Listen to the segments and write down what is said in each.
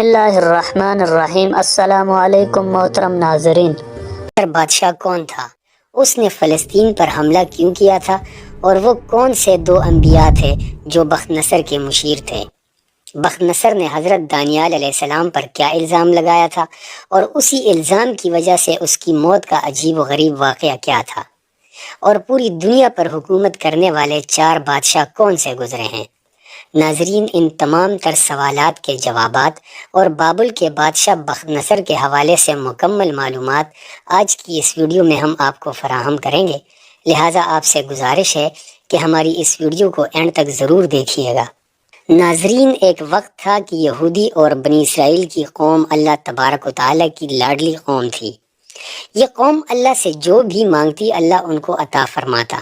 اللہ الرحمن الرحیم۔ السلام علیکم محترم ناظرین۔ بادشاہ کون تھا؟ اس نے فلسطین پر حملہ کیوں کیا تھا؟ اور وہ کون سے دو انبیاء تھے جو بخت نصر کے مشیر تھے؟ بخت نصر نے حضرت دانیال علیہ السلام پر کیا الزام لگایا تھا؟ اور اسی الزام کی وجہ سے اس کی موت کا عجیب و غریب واقعہ کیا تھا؟ اور پوری دنیا پر حکومت کرنے والے 4 بادشاہ کون سے گزرے ہیں؟ ناظرین، ان تمام تر سوالات کے جوابات اور بابل کے بادشاہ بخت نصر کے حوالے سے مکمل معلومات آج کی اس ویڈیو میں ہم آپ کو فراہم کریں گے، لہٰذا آپ سے گزارش ہے کہ ہماری اس ویڈیو کو اینڈ تک ضرور دیکھیے گا۔ ناظرین، ایک وقت تھا کہ یہودی اور بنی اسرائیل کی قوم اللہ تبارک و تعالیٰ کی لاڈلی قوم تھی۔ یہ قوم اللہ سے جو بھی مانگتی اللہ ان کو عطا فرماتا۔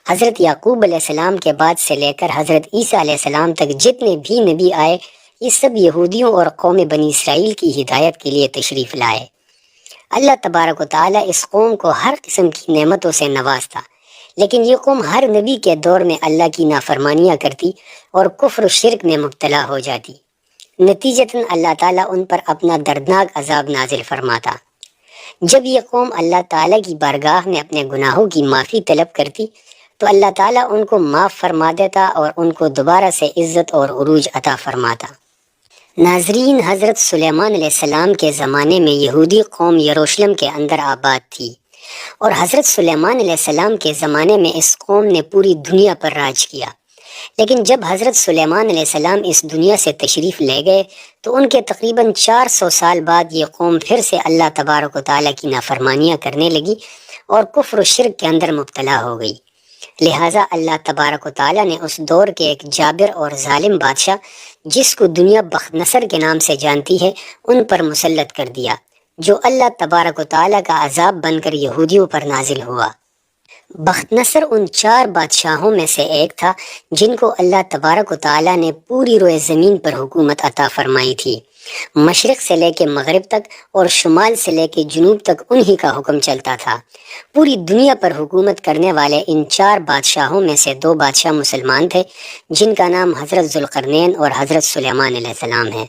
حضرت یعقوب علیہ السلام کے بعد سے لے کر حضرت عیسیٰ علیہ السلام تک جتنے بھی نبی آئے، یہ سب یہودیوں اور قوم بنی اسرائیل کی ہدایت کے لیے تشریف لائے۔ اللہ تبارک و تعالیٰ اس قوم کو ہر قسم کی نعمتوں سے نوازتا، لیکن یہ قوم ہر نبی کے دور میں اللہ کی نافرمانیاں کرتی اور کفر و شرک میں مبتلا ہو جاتی۔ نتیجتاً اللہ تعالیٰ ان پر اپنا دردناک عذاب نازل فرماتا۔ جب یہ قوم اللہ تعالیٰ کی بارگاہ میں اپنے گناہوں کی معافی طلب کرتی تو اللہ تعالیٰ ان کو معاف فرما دیتا اور ان کو دوبارہ سے عزت اور عروج عطا فرماتا۔ ناظرین، حضرت سلیمان علیہ السلام کے زمانے میں یہودی قوم یروشلم کے اندر آباد تھی، اور حضرت سلیمان علیہ السلام کے زمانے میں اس قوم نے پوری دنیا پر راج کیا۔ لیکن جب حضرت سلیمان علیہ السلام اس دنیا سے تشریف لے گئے تو ان کے تقریباً 400 سال بعد یہ قوم پھر سے اللہ تبارک و تعالیٰ کی نافرمانیاں کرنے لگی اور کفر و شرک کے اندر مبتلا ہو گئی۔ لہٰذا اللہ تبارک و تعالیٰ نے اس دور کے ایک جابر اور ظالم بادشاہ، جس کو دنیا بخت نصر کے نام سے جانتی ہے، ان پر مسلط کر دیا، جو اللہ تبارک و تعالیٰ کا عذاب بن کر یہودیوں پر نازل ہوا۔ بخت نصر ان 4 بادشاہوں میں سے ایک تھا جن کو اللہ تبارک و تعالیٰ نے پوری روئے زمین پر حکومت عطا فرمائی تھی۔ مشرق سے لے کے مغرب تک اور شمال سے لے کے جنوب تک انہی کا حکم چلتا تھا۔ پوری دنیا پر حکومت کرنے والے ان 4 بادشاہوں میں سے 2 بادشاہ مسلمان تھے جن کا نام حضرت ذوالقرنین اور حضرت سلیمان علیہ السلام ہے،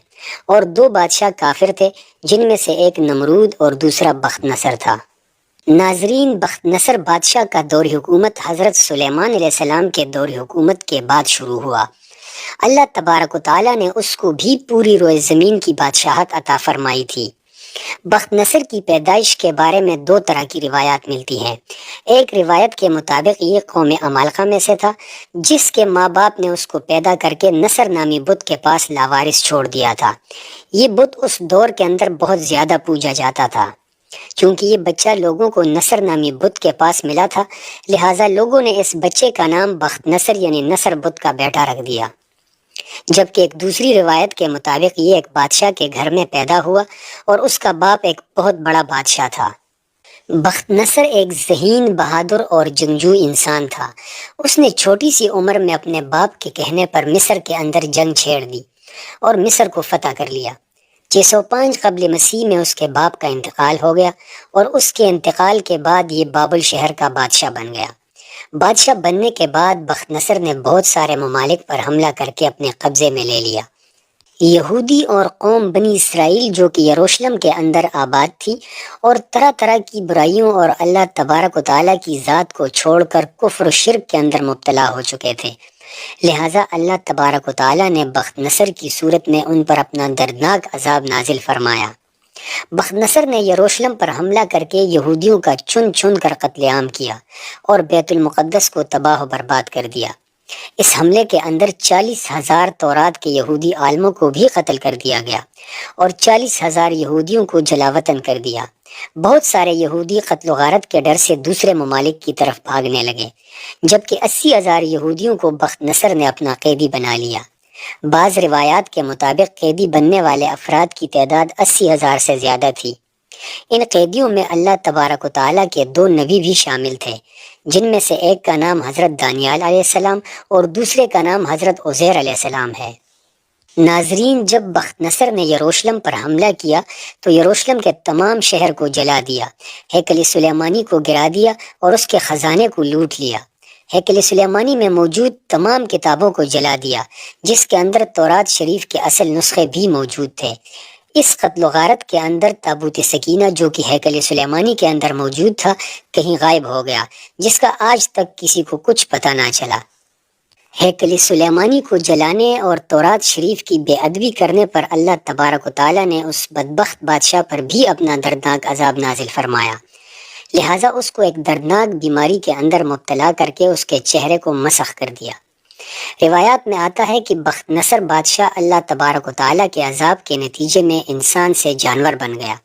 اور 2 بادشاہ کافر تھے جن میں سے ایک نمرود اور دوسرا بخت نصر تھا۔ ناظرین، بخت نصر بادشاہ کا دور حکومت حضرت سلیمان علیہ السلام کے دور حکومت کے بعد شروع ہوا۔ اللہ تبارک و تعالیٰ نے اس کو بھی پوری روئے زمین کی بادشاہت عطا فرمائی تھی۔ بخت نصر کی پیدائش کے بارے میں 2 طرح کی روایات ملتی ہیں۔ ایک روایت کے مطابق یہ قوم عمالقہ میں سے تھا، جس کے ماں باپ نے اس کو پیدا کر کے نصر نامی بت کے پاس لاوارث چھوڑ دیا تھا۔ یہ بت اس دور کے اندر بہت زیادہ پوجا جاتا تھا۔ چونکہ یہ بچہ لوگوں کو نصر نامی بت کے پاس ملا تھا، لہٰذا لوگوں نے اس بچے کا نام بخت نصر یعنی نصر بت کا بیٹا رکھ دیا۔ جبکہ ایک دوسری روایت کے مطابق یہ ایک بادشاہ کے گھر میں پیدا ہوا اور اس کا باپ ایک بہت بڑا بادشاہ تھا۔ بخت نصر ایک ذہین، بہادر اور جنگجو انسان تھا۔ اس نے چھوٹی سی عمر میں اپنے باپ کے کہنے پر مصر کے اندر جنگ چھیڑ دی اور مصر کو فتح کر لیا۔ 605 قبل مسیح میں اس کے باپ کا انتقال ہو گیا، اور اس کے انتقال کے بعد یہ بابل شہر کا بادشاہ بن گیا۔ بادشاہ بننے کے بعد بخت نصر نے بہت سارے ممالک پر حملہ کر کے اپنے قبضے میں لے لیا۔ یہودی اور قوم بنی اسرائیل جو کہ یروشلم کے اندر آباد تھی اور طرح طرح کی برائیوں اور اللہ تبارک و تعالیٰ کی ذات کو چھوڑ کر کفر و شرک کے اندر مبتلا ہو چکے تھے، لہٰذا اللہ تبارک و تعالیٰ نے بخت نصر کی صورت میں ان پر اپنا دردناک عذاب نازل فرمایا۔ بخت نصر نے یروشلم پر حملہ کر کے یہودیوں کا چن چن کر قتل عام کیا اور بیت المقدس کو تباہ و برباد کر دیا۔ اس حملے کے اندر 40,000 تورات کے یہودی عالموں کو بھی قتل کر دیا گیا اور 40,000 یہودیوں کو جلاوطن کر دیا۔ بہت سارے یہودی قتل و غارت کے ڈر سے دوسرے ممالک کی طرف بھاگنے لگے، جبکہ 80,000 یہودیوں کو بخت نصر نے اپنا قیدی بنا لیا۔ بعض روایات کے مطابق قیدی بننے والے افراد کی تعداد 80,000 سے زیادہ تھی۔ ان قیدیوں میں اللہ تبارک و تعالیٰ کے 2 نبی بھی شامل تھے، جن میں سے ایک کا نام حضرت دانیال علیہ السلام اور دوسرے کا نام حضرت عزیر علیہ السلام ہے۔ ناظرین، جب بخت نصر نے یروشلم پر حملہ کیا تو یروشلم کے تمام شہر کو جلا دیا، ہیکل سلیمانی کو گرا دیا اور اس کے خزانے کو لوٹ لیا۔ ہیکل سلیمانی میں موجود تمام کتابوں کو جلا دیا، جس کے اندر تورات شریف کے اصل نسخے بھی موجود تھے۔ اس قتل و غارت کے اندر تابوت سکینہ جو کہ ہیکل سلیمانی کے اندر موجود تھا کہیں غائب ہو گیا، جس کا آج تک کسی کو کچھ پتہ نہ چلا۔ ہیکل سلیمانی کو جلانے اور تورات شریف کی بے ادبی کرنے پر اللہ تبارک و تعالیٰ نے اس بدبخت بادشاہ پر بھی اپنا دردناک عذاب نازل فرمایا، لہٰذا اس کو ایک دردناک بیماری کے اندر مبتلا کر کے اس کے چہرے کو مسخ کر دیا۔ روایات میں آتا ہے کہ بخت نصر بادشاہ اللہ تبارک و تعالیٰ کے عذاب کے نتیجے میں انسان سے جانور بن گیا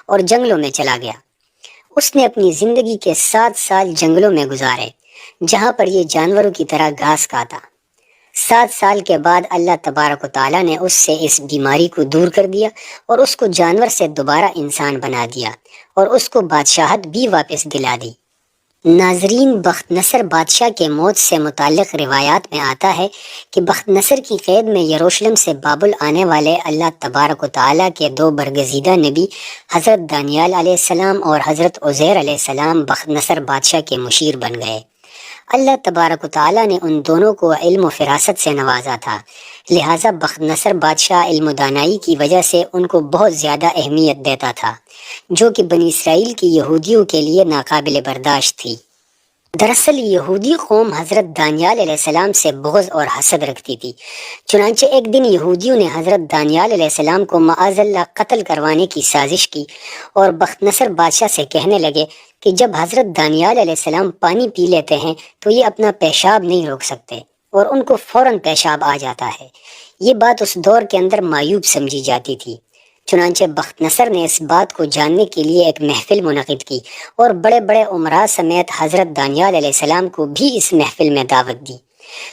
اور جنگلوں میں چلا گیا۔ اس نے اپنی زندگی کے 7 سال جنگلوں میں گزارے، جہاں پر یہ جانوروں کی طرح گھاس کھاتا۔ 7 سال کے بعد اللہ تبارک و تعالیٰ نے اس سے اس بیماری کو دور کر دیا اور اس کو جانور سے دوبارہ انسان بنا دیا اور اس کو بادشاہت بھی واپس دلا دی۔ ناظرین، بخت نصر بادشاہ کے موت سے متعلق روایات میں آتا ہے کہ بخت نصر کی قید میں یروشلم سے بابل آنے والے اللہ تبارک و تعالیٰ کے 2 برگزیدہ نبی حضرت دانیال علیہ السلام اور حضرت عزیر علیہ السلام بخت نصر بادشاہ کے مشیر بن گئے۔ اللہ تبارک و تعالیٰ نے ان دونوں کو علم و فراست سے نوازا تھا، لہٰذا بخت نصر بادشاہ علم و دانائی کی وجہ سے ان کو بہت زیادہ اہمیت دیتا تھا، جو کہ بنی اسرائیل کی یہودیوں کے لیے ناقابل برداشت تھی۔ دراصل یہودی قوم حضرت دانیال علیہ السلام سے بغض اور حسد رکھتی تھی، چنانچہ ایک دن یہودیوں نے حضرت دانیال علیہ السلام کو معاذ اللہ قتل کروانے کی سازش کی اور بخت نصر بادشاہ سے کہنے لگے کہ جب حضرت دانیال علیہ السلام پانی پی لیتے ہیں تو یہ اپنا پیشاب نہیں روک سکتے اور ان کو فوراً پیشاب آ جاتا ہے۔ یہ بات اس دور کے اندر معیوب سمجھی جاتی تھی، چنانچہ بخت نصر نے اس بات کو جاننے کے لیے ایک محفل منعقد کی اور بڑے بڑے امراء سمیت حضرت دانیال علیہ السلام کو بھی اس محفل میں دعوت دی۔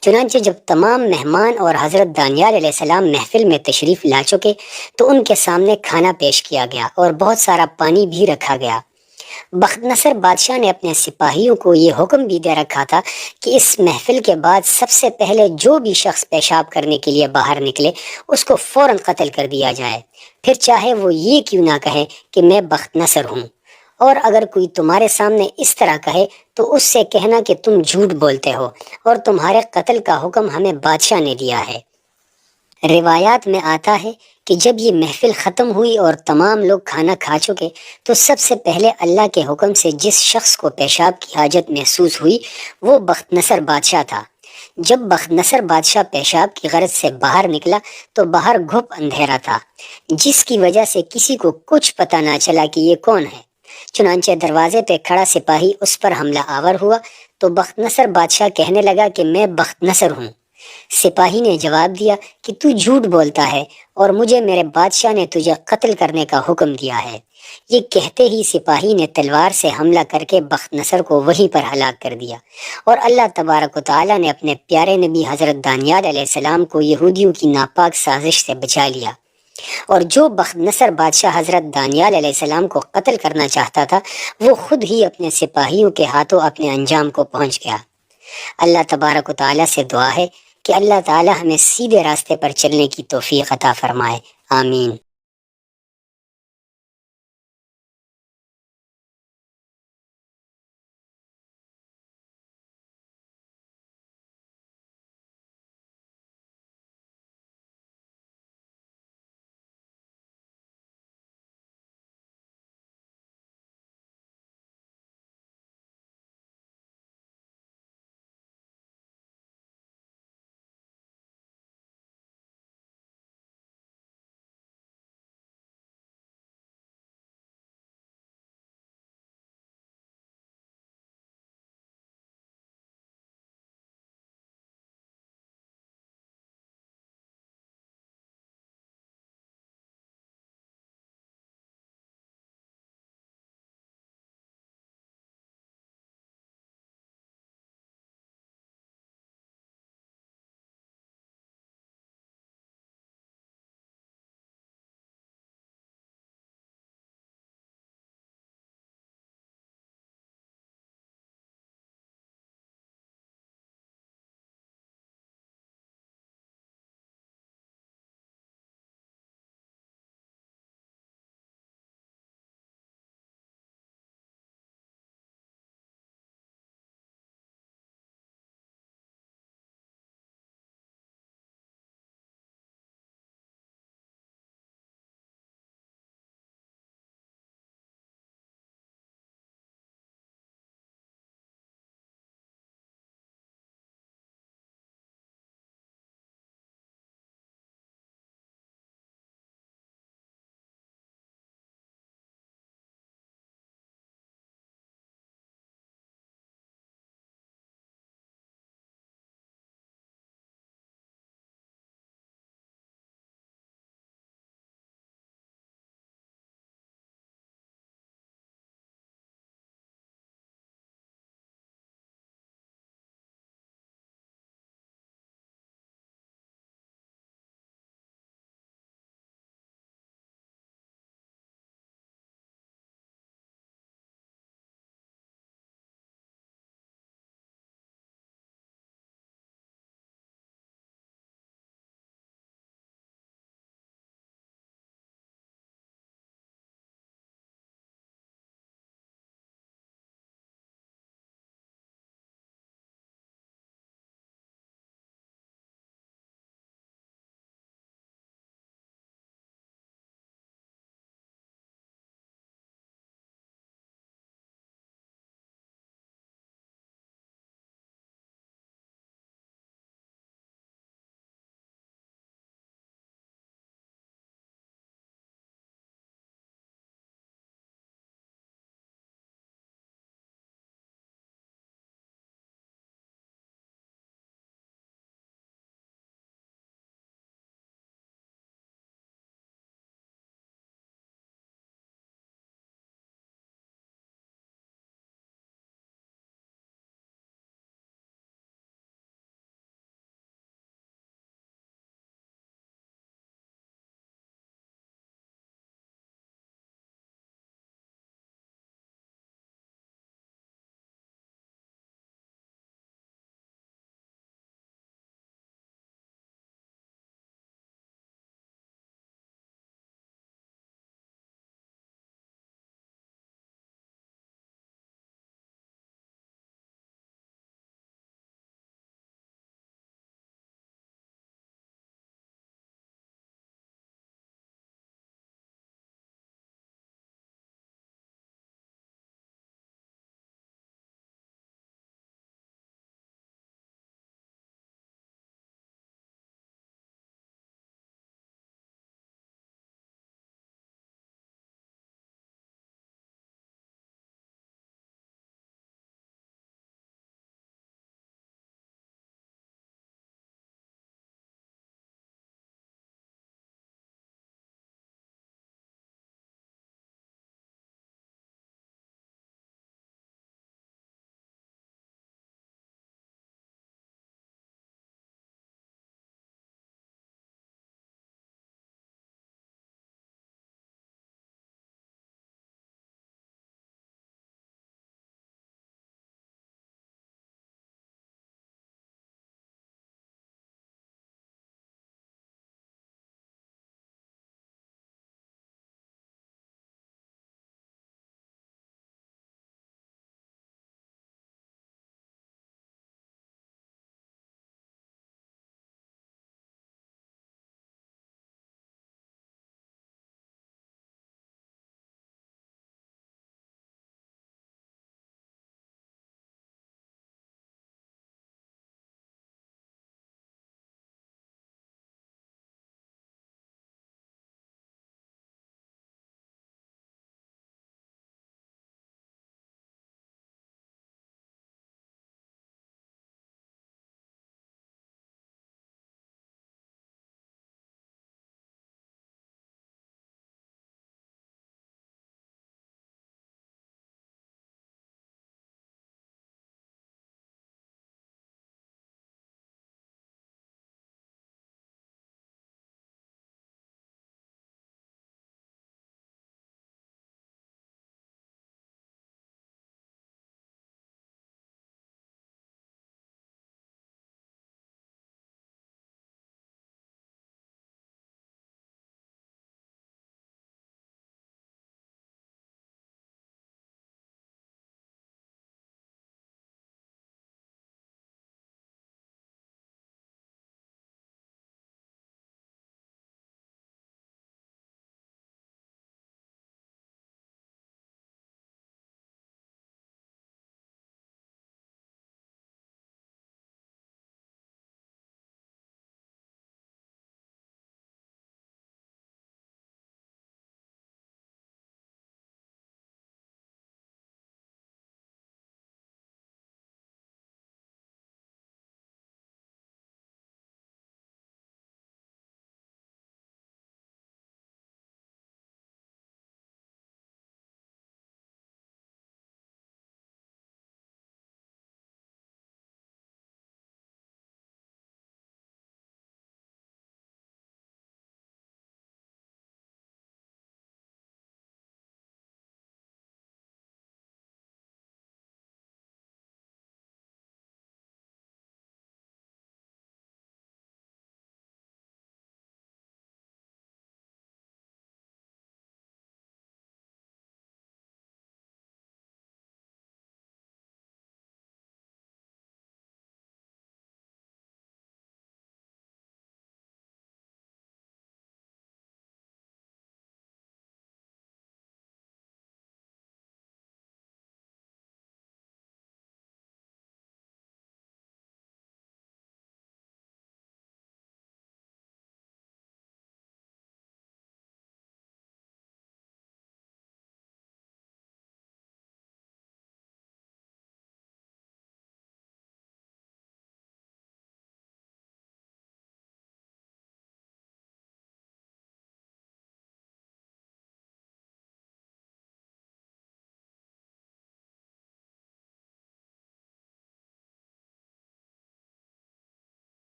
چنانچہ جب تمام مہمان اور حضرت دانیال علیہ السلام محفل میں تشریف لا چکے تو ان کے سامنے کھانا پیش کیا گیا اور بہت سارا پانی بھی رکھا گیا۔ بخت نصر بادشاہ نے اپنے سپاہیوں کو یہ حکم بھی دے رکھا تھا کہ اس محفل کے بعد سب سے پہلے جو بھی شخص پیشاب کرنے کے لیے باہر نکلے اس کو فوراً قتل کر دیا جائے، پھر چاہے وہ یہ کیوں نہ کہے کہ میں بخت نصر ہوں، اور اگر کوئی تمہارے سامنے اس طرح کہے تو اس سے کہنا کہ تم جھوٹ بولتے ہو اور تمہارے قتل کا حکم ہمیں بادشاہ نے دیا ہے۔ روایات میں آتا ہے کہ جب یہ محفل ختم ہوئی اور تمام لوگ کھانا کھا چکے تو سب سے پہلے اللہ کے حکم سے جس شخص کو پیشاب کی حاجت محسوس ہوئی وہ بخت نصر بادشاہ تھا۔ جب بخت نصر بادشاہ پیشاب کی غرض سے باہر نکلا تو باہر گھپ اندھیرا تھا، جس کی وجہ سے کسی کو کچھ پتہ نہ چلا کہ یہ کون ہے۔ چنانچہ دروازے پہ کھڑا سپاہی اس پر حملہ آور ہوا تو بخت نصر بادشاہ کہنے لگا کہ میں بخت نصر ہوں۔ سپاہی نے جواب دیا کہ تو جھوٹ بولتا ہے اور مجھے میرے بادشاہ نے تجھے قتل کرنے کا حکم دیا ہے۔ یہ کہتے ہی سپاہی نے تلوار سے حملہ کر کے بخت نصر کو وہیں پر ہلاک کر دیا، اور اللہ تبارک و تعالیٰ نے اپنے پیارے نبی حضرت دانیال علیہ السلام کو یہودیوں کی ناپاک سازش سے بچا لیا، اور جو بخت نصر بادشاہ حضرت دانیال علیہ السلام کو قتل کرنا چاہتا تھا وہ خود ہی اپنے سپاہیوں کے ہاتھوں اپنے انجام کو پہنچ گیا۔ اللہ تبارک و تعالیٰ سے دعا ہے کہ اللہ تعالیٰ ہمیں سیدھے راستے پر چلنے کی توفیق عطا فرمائے، آمین۔